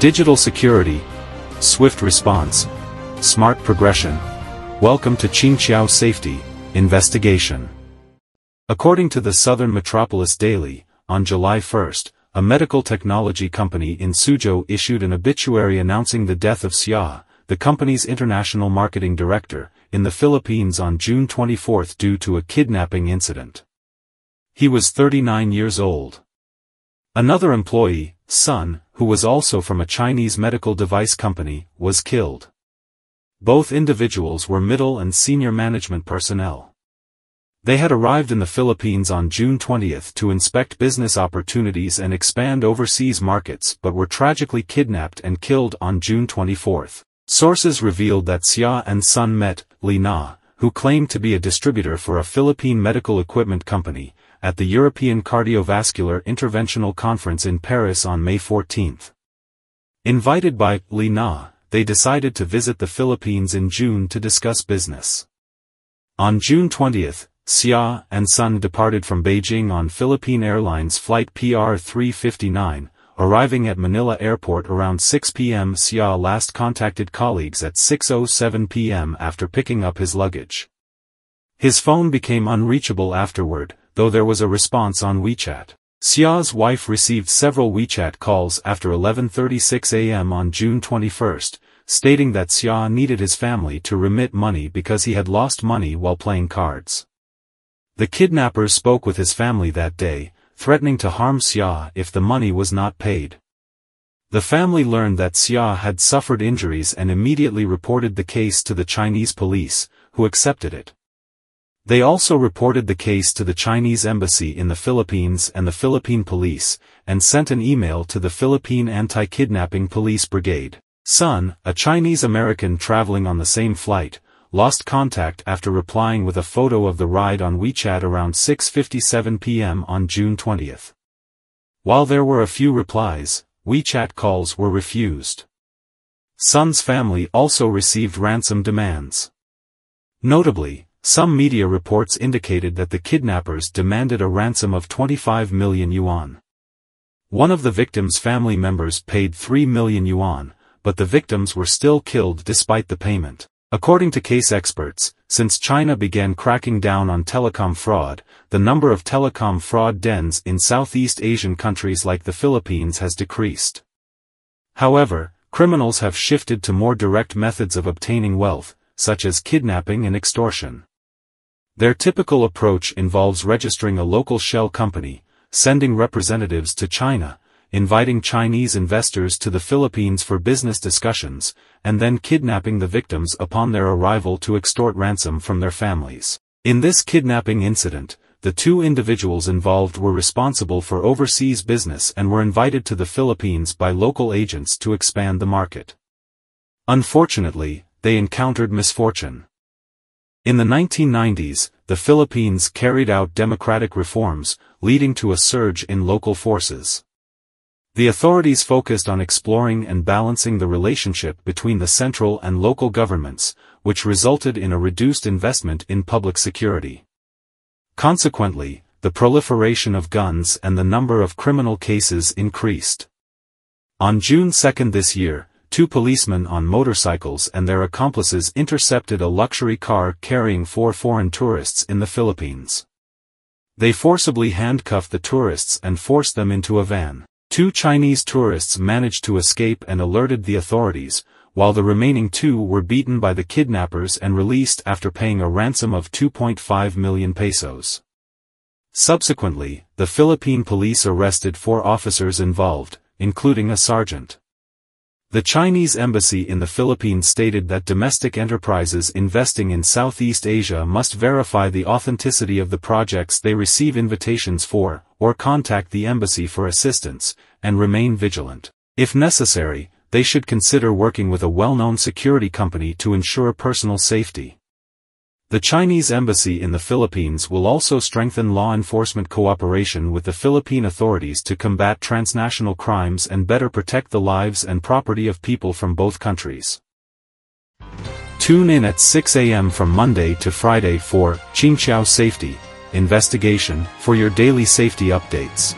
Digital security, swift response, smart progression. Welcome to Qingqiao Safety Investigation. According to the Southern Metropolis Daily, on July 1, a medical technology company in Suzhou issued an obituary announcing the death of Xia, the company's international marketing director, in the Philippines on June 24 due to a kidnapping incident. He was 39 years old. Another employee, Sun, who was also from a Chinese medical device company, was killed. Both individuals were middle and senior management personnel. They had arrived in the Philippines on June 20 to inspect business opportunities and expand overseas markets but were tragically kidnapped and killed on June 24. Sources revealed that Xia and Sun met Li Na, who claimed to be a distributor for a Philippine medical equipment company, at the European Cardiovascular Interventional Conference in Paris on May 14. Invited by Li Na, they decided to visit the Philippines in June to discuss business. On June 20, Xia and Sun departed from Beijing on Philippine Airlines Flight PR-359, arriving at Manila Airport around 6 p.m. Xia last contacted colleagues at 6:07 p.m. after picking up his luggage. His phone became unreachable afterward, though there was a response on WeChat. Xia's wife received several WeChat calls after 11:36 a.m. on June 21, stating that Xia needed his family to remit money because he had lost money while playing cards. The kidnappers spoke with his family that day, threatening to harm Xia if the money was not paid. The family learned that Xia had suffered injuries and immediately reported the case to the Chinese police, who accepted it. They also reported the case to the Chinese embassy in the Philippines and the Philippine police, and sent an email to the Philippine Anti-Kidnapping Police Brigade. Sun, a Chinese American traveling on the same flight, lost contact after replying with a photo of the ride on WeChat around 6:57 p.m. on June 20. While there were a few replies, WeChat calls were refused. Sun's family also received ransom demands. Notably, some media reports indicated that the kidnappers demanded a ransom of 25 million yuan. One of the victims' family members paid 3 million yuan, but the victims were still killed despite the payment. According to case experts, since China began cracking down on telecom fraud, the number of telecom fraud dens in Southeast Asian countries like the Philippines has decreased. However, criminals have shifted to more direct methods of obtaining wealth, such as kidnapping and extortion. Their typical approach involves registering a local shell company, sending representatives to China, inviting Chinese investors to the Philippines for business discussions, and then kidnapping the victims upon their arrival to extort ransom from their families. In this kidnapping incident, the two individuals involved were responsible for overseas business and were invited to the Philippines by local agents to expand the market. Unfortunately, they encountered misfortune. In the 1990s, the Philippines carried out democratic reforms, leading to a surge in local forces. The authorities focused on exploring and balancing the relationship between the central and local governments, which resulted in a reduced investment in public security. Consequently, the proliferation of guns and the number of criminal cases increased. On June 2 this year, two policemen on motorcycles and their accomplices intercepted a luxury car carrying 4 foreign tourists in the Philippines. They forcibly handcuffed the tourists and forced them into a van. 2 Chinese tourists managed to escape and alerted the authorities, while the remaining 2 were beaten by the kidnappers and released after paying a ransom of 2.5 million pesos. Subsequently, the Philippine police arrested 4 officers involved, including a sergeant. The Chinese embassy in the Philippines stated that domestic enterprises investing in Southeast Asia must verify the authenticity of the projects they receive invitations for, or contact the embassy for assistance, and remain vigilant. If necessary, they should consider working with a well-known security company to ensure personal safety. The Chinese embassy in the Philippines will also strengthen law enforcement cooperation with the Philippine authorities to combat transnational crimes and better protect the lives and property of people from both countries. Tune in at 6 a.m. from Monday to Friday for Qingqiao Safety Investigation for your daily safety updates.